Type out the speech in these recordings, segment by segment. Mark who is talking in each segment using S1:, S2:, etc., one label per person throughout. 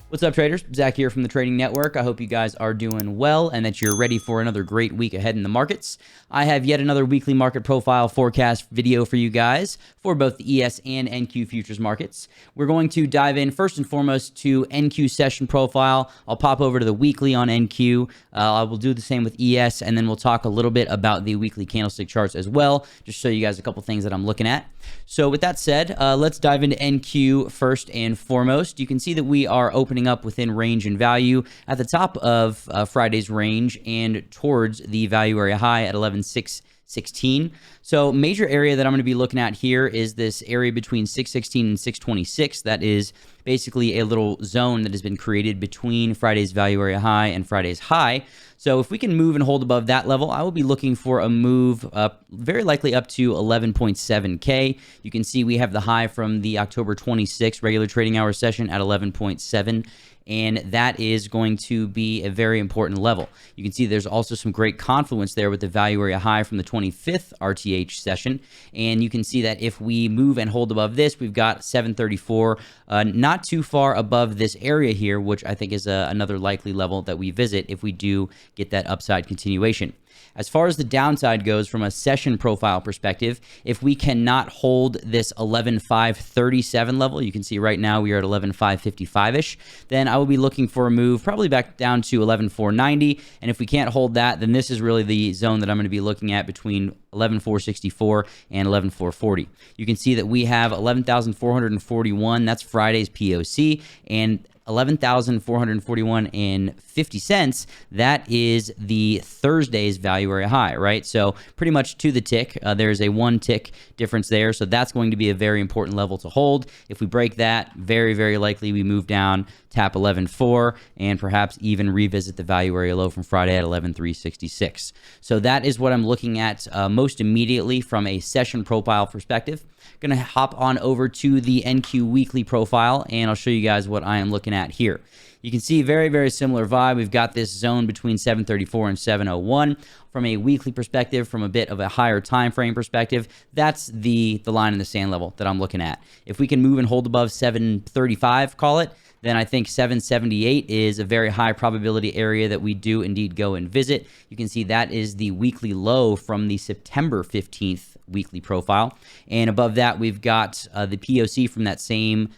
S1: What's up, traders? Zach here from the Trading Network. I hope you guys are doing well and that you're ready for another great week ahead in the markets. I have yet another weekly market profile forecast video for you guys for both the ES and NQ futures markets. We're going to dive in first and foremost to NQ session profile. I'll pop over to the weekly on NQ. I will do the same with ES, and then we'll talk a little bit about the weekly candlestick charts as well, just show you guys a couple things that I'm looking at. So with that said, let's dive into NQ first and foremost. You can see that we are opening up within range and value at the top of Friday's range and towards the value area high at 11,616. So major area that I'm going to be looking at here is this area between 616 and 626. That is basically a little zone that has been created between Friday's value area high and Friday's high. So if we can move and hold above that level, I will be looking for a move up, very likely up to 11.7K. You can see we have the high from the October 26th regular trading hour session at 11.7. And that is going to be a very important level. You can see there's also some great confluence there with the value area high from the 25th RTH session. And you can see that if we move and hold above this, we've got 734, not too far above this area here, which I think is another likely level that we visit if we do get that upside continuation. As far as the downside goes from a session profile perspective, if we cannot hold this 11,537 level, you can see right now we are at 11,555-ish, then I will be looking for a move probably back down to 11,490. And if we can't hold that, then this is really the zone that I'm going to be looking at between 11,464 and 11,440. You can see that we have 11,441. That's Friday's POC, and 11,441 and 50 cents. That is the Thursday's value area high, right? So pretty much to the tick. There's a 1 tick difference there. So that's going to be a very important level to hold. If we break that, very, very likely we move down, tap 11.4, and perhaps even revisit the value area low from Friday at 11.366. So that is what I'm looking at most immediately from a session profile perspective. Going to hop on over to the NQ weekly profile, and I'll show you guys what I am looking at here. You can see very, very similar vibe. We've got this zone between 734 and 701. From a weekly perspective, from a bit of a higher time frame perspective, that's the line in the sand level that I'm looking at. If we can move and hold above 735, call it, then I think 778 is a very high probability area that we do indeed go and visit. You can see that is the weekly low from the September 15th weekly profile. And above that, we've got the POC from that same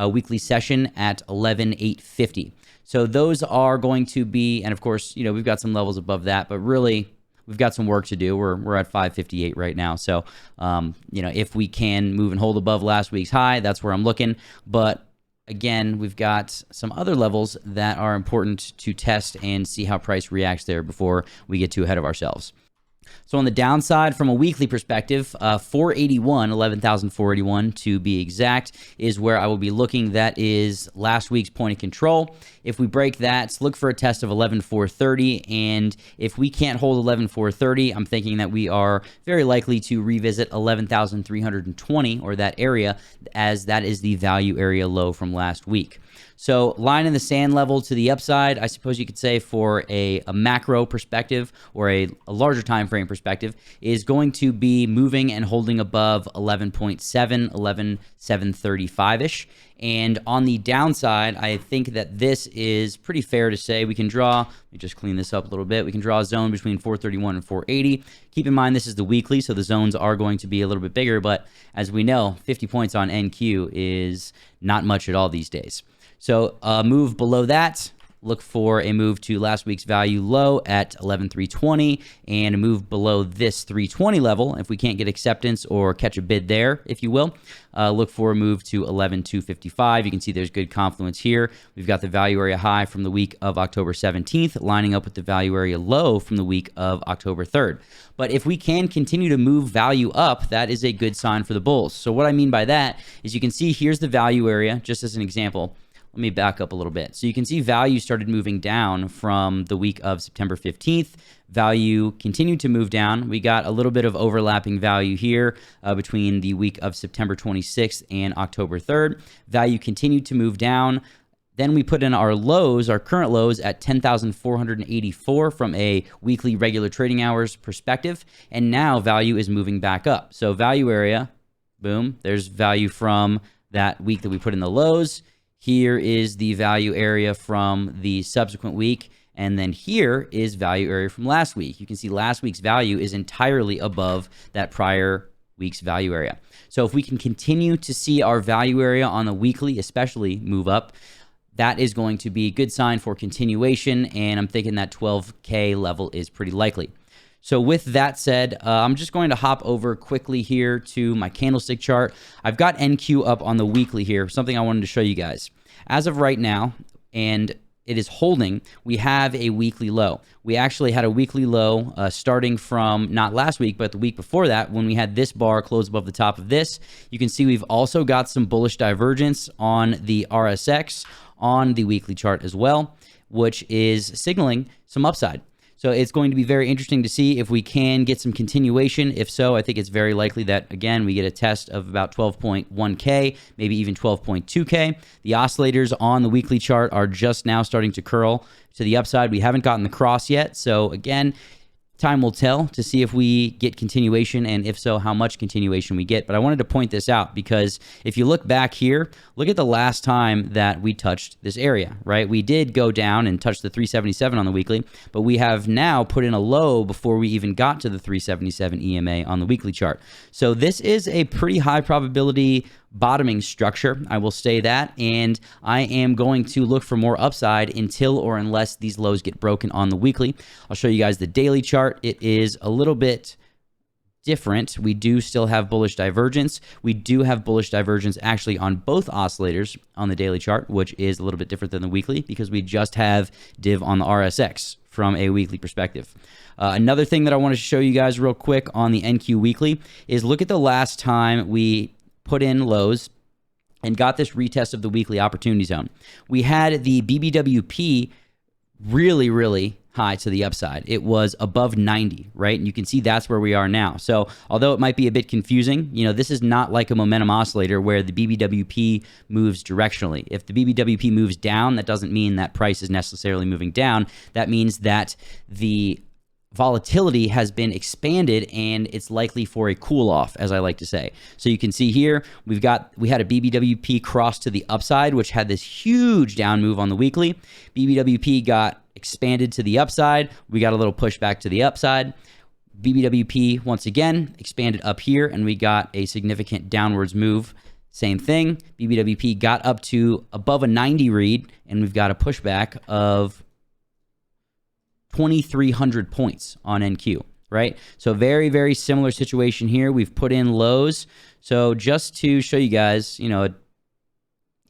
S1: weekly session at 11,850. So those are going to be, and of course, you know, we've got some levels above that, but really we've got some work to do. We're at 558 right now. So, you know, if we can move and hold above last week's high, that's where I'm looking. But again, we've got some other levels that are important to test and see how price reacts there before we get too ahead of ourselves. So on the downside, from a weekly perspective, 481, 11,481 to be exact, is where I will be looking. That is last week's point of control. If we break that, look for a test of 11,430. And if we can't hold 11,430, I'm thinking that we are very likely to revisit 11,320 or that area, as that is the value area low from last week. So line in the sand level to the upside, I suppose you could say, for a macro perspective or a larger time frame perspective, is going to be moving and holding above 11.7, 11,735-ish. And on the downside, I think that this is pretty fair to say. We can draw, let me just clean this up a little bit. We can draw a zone between 431 and 480. Keep in mind, this is the weekly, so the zones are going to be a little bit bigger. But as we know, 50 points on NQ is not much at all these days. So move below that, look for a move to last week's value low at 11,320 and a move below this 320 level. If we can't get acceptance or catch a bid there, if you will, look for a move to 11,255. You can see there's good confluence here. We've got the value area high from the week of October 17th lining up with the value area low from the week of October 3rd. But if we can continue to move value up, that is a good sign for the bulls. So what I mean by that is you can see here's the value area, just as an example. Let me back up a little bit. So you can see value started moving down from the week of September 15th. Value continued to move down. We got a little bit of overlapping value here between the week of September 26th and October 3rd. Value continued to move down. Then we put in our lows, our current lows at 10,484 from a weekly regular trading hours perspective. And now value is moving back up. So value area, boom, there's value from that week that we put in the lows. Here is the value area from the subsequent week. And then here is value area from last week. You can see last week's value is entirely above that prior week's value area. So if we can continue to see our value area on the weekly, especially move up, that is going to be a good sign for continuation. And I'm thinking that 12K level is pretty likely. So with that said, I'm just going to hop over quickly here to my candlestick chart. I've got NQ up on the weekly here, something I wanted to show you guys. As of right now, and it is holding, we have a weekly low. We actually had a weekly low starting from not last week, but the week before that when we had this bar close above the top of this. You can see we've also got some bullish divergence on the RSX on the weekly chart as well, which is signaling some upside. So it's going to be very interesting to see if we can get some continuation. If so, I think it's very likely that, again, we get a test of about 12.1K, maybe even 12.2K. The oscillators on the weekly chart are just now starting to curl to the upside. We haven't gotten the cross yet. So again, time will tell to see if we get continuation, and if so, how much continuation we get. But I wanted to point this out because if you look back here, look at the last time that we touched this area, right? We did go down and touch the 377 on the weekly, but we have now put in a low before we even got to the 377 EMA on the weekly chart. So this is a pretty high probability bottoming structure, I will say that, and I am going to look for more upside until or unless these lows get broken on the weekly. I'll show you guys the daily chart. It is a little bit different. We do still have bullish divergence. We do have bullish divergence actually on both oscillators on the daily chart, which is a little bit different than the weekly because we just have div on the RSX from a weekly perspective. Another thing that I want to show you guys real quick on the NQ weekly is look at the last time we put in lows and got this retest of the weekly opportunity zone. We had the BBWP really high to the upside. It was above 90, right? And you can see that's where we are now. So although it might be a bit confusing, you know, this is not like a momentum oscillator where the BBWP moves directionally. If the BBWP moves down, that doesn't mean that price is necessarily moving down. That means that the volatility has been expanded and it's likely for a cool off, as I like to say. So you can see here, we had a BBWP cross to the upside, which had this huge down move on the weekly. BBWP got expanded to the upside. We got a little pushback to the upside. BBWP once again expanded up here and we got a significant downwards move. Same thing. BBWP got up to above a 90 read and we've got a pushback of 2,300 points on NQ, right? So very similar situation here. We've put in lows. So just to show you guys, you know,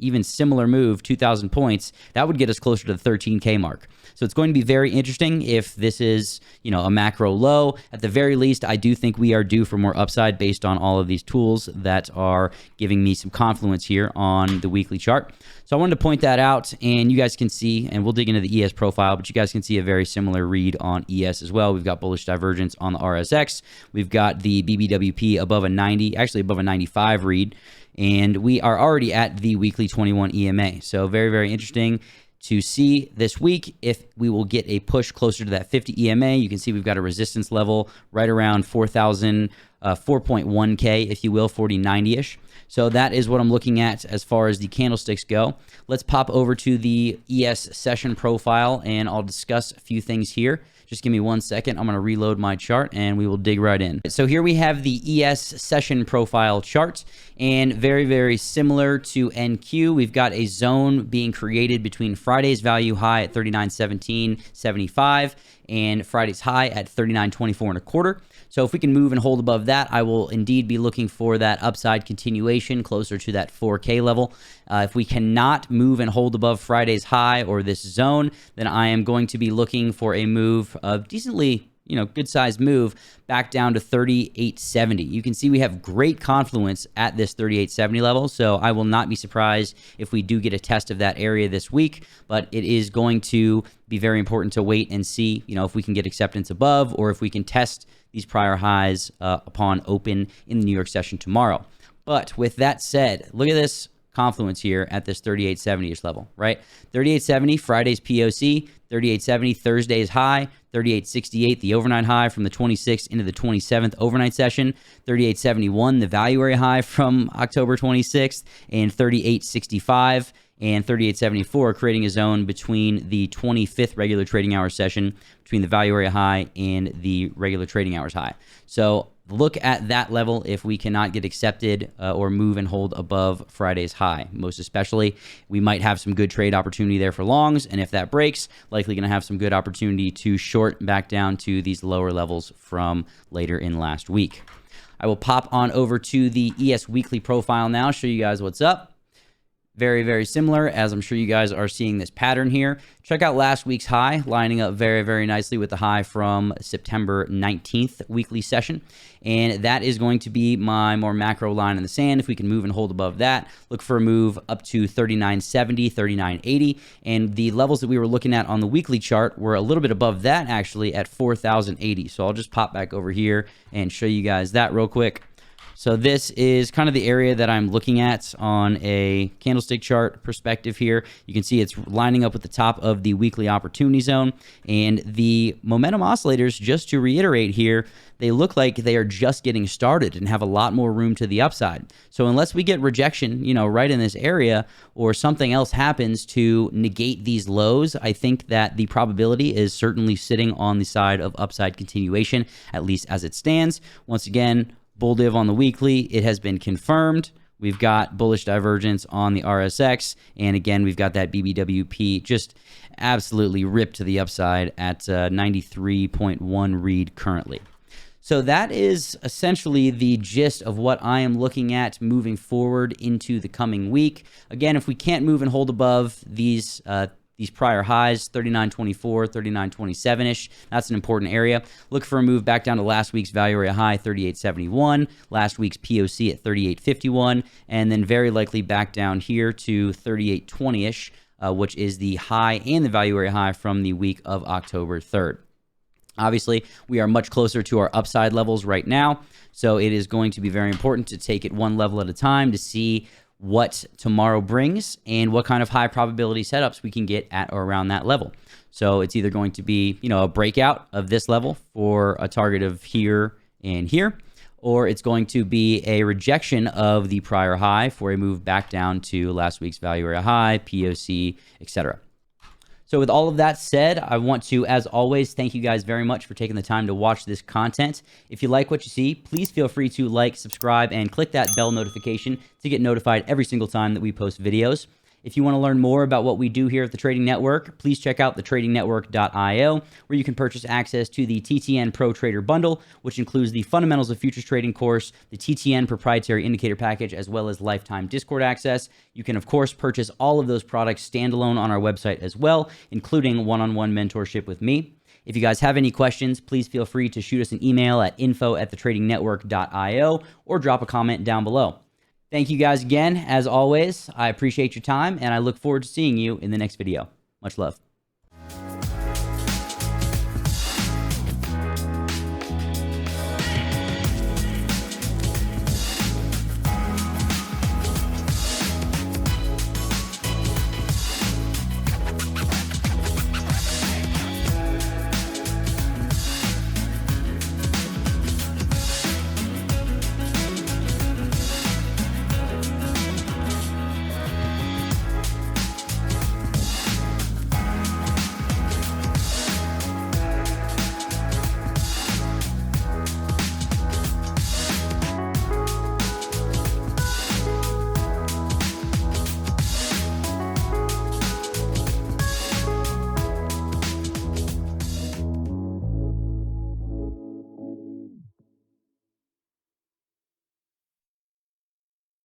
S1: even similar move, 2,000 points, that would get us closer to the 13K mark. So it's going to be very interesting if this is, you know, a macro low. At the very least, I do think we are due for more upside based on all of these tools that are giving me some confluence here on the weekly chart. So I wanted to point that out, and you guys can see, and we'll dig into the ES profile, but you guys can see a very similar read on ES as well. We've got bullish divergence on the RSX. We've got the BBWP above a 90, actually above a 95 read, and we are already at the weekly 21 EMA. So very interesting to see this week if we will get a push closer to that 50 EMA. You can see we've got a resistance level right around 4.1K, if you will, 4090-ish. So that is what I'm looking at as far as the candlesticks go. Let's pop over to the ES session profile and I'll discuss a few things here. Just give me 1 second. I'm going to reload my chart and we will dig right in. So here we have the ES session profile chart, and very similar to NQ, we've got a zone being created between Friday's value high at 39.1775 and Friday's high at 39.24 1/4. So if we can move and hold above that, I will indeed be looking for that upside continuation closer to that 4K level. If we cannot move and hold above Friday's high or this zone, then I am going to be looking for a move of decently, you know, good sized move back down to 38.70. You can see we have great confluence at this 38.70 level, so I will not be surprised if we do get a test of that area this week, but it is going to be very important to wait and see, you know, if we can get acceptance above or if we can test these prior highs upon open in the New York session tomorrow. But with that said, look at this confluence here at this 38.70-ish level, right? 38.70, Friday's POC, 38.70, Thursday's high, 38.68, the overnight high from the 26th into the 27th overnight session, 38.71, the value area high from October 26th, and 38.65. and 38.74, creating a zone between the 25th regular trading hour session, between the value area high and the regular trading hours high. So look at that level if we cannot get accepted or move and hold above Friday's high. Most especially, we might have some good trade opportunity there for longs, and if that breaks, likely going to have some good opportunity to short back down to these lower levels from later in last week. I will pop on over to the ES Weekly profile now, show you guys what's up. Very, very similar, as I'm sure you guys are seeing this pattern here. Check out last week's high, lining up very, very nicely with the high from September 19th weekly session. And that is going to be my more macro line in the sand. If we can move and hold above that, look for a move up to 39.70, 39.80. And the levels that we were looking at on the weekly chart were a little bit above that, actually, at 4,080. So I'll just pop back over here and show you guys that real quick. So this is kind of the area that I'm looking at on a candlestick chart perspective here. You can see it's lining up with the top of the weekly opportunity zone. And the momentum oscillators, just to reiterate here, they look like they are just getting started and have a lot more room to the upside. So unless we get rejection, right in this area, or something else happens to negate these lows, I think that the probability is certainly sitting on the side of upside continuation, at least as it stands. Once again, bull div on the weekly, it has been confirmed. We've got bullish divergence on the RSX. And again, we've got that BBWP just absolutely ripped to the upside at 93.1 read currently. So that is essentially the gist of what I am looking at moving forward into the coming week. Again, if we can't move and hold above these prior highs, 39.24, 39.27-ish. That's an important area. Look for a move back down to last week's value area high, 38.71, last week's POC at 38.51, and then very likely back down here to 38.20-ish, which is the high and the value area high from the week of October 3rd. Obviously, we are much closer to our upside levels right now, so it is going to be very important to take it one level at a time to see what tomorrow brings and what kind of high probability setups we can get at or around that level. So it's either going to be, a breakout of this level for a target of here and here, or it's going to be a rejection of the prior high for a move back down to last week's value area high, POC, etc. So with all of that said, I want to, as always, thank you guys very much for taking the time to watch this content. If you like what you see, please feel free to like, subscribe, and click that bell notification to get notified every single time that we post videos. If you want to learn more about what we do here at the Trading Network, please check out thetradingnetwork.io, where you can purchase access to the TTN Pro Trader Bundle, which includes the Fundamentals of Futures Trading course, the TTN Proprietary Indicator Package, as well as lifetime Discord access. You can, of course, purchase all of those products standalone on our website as well, including one-on-one mentorship with me. If you guys have any questions, please feel free to shoot us an email at info@thetradingnetwork.io or drop a comment down below. Thank you guys again. As always, I appreciate your time, and I look forward to seeing you in the next video. Much love.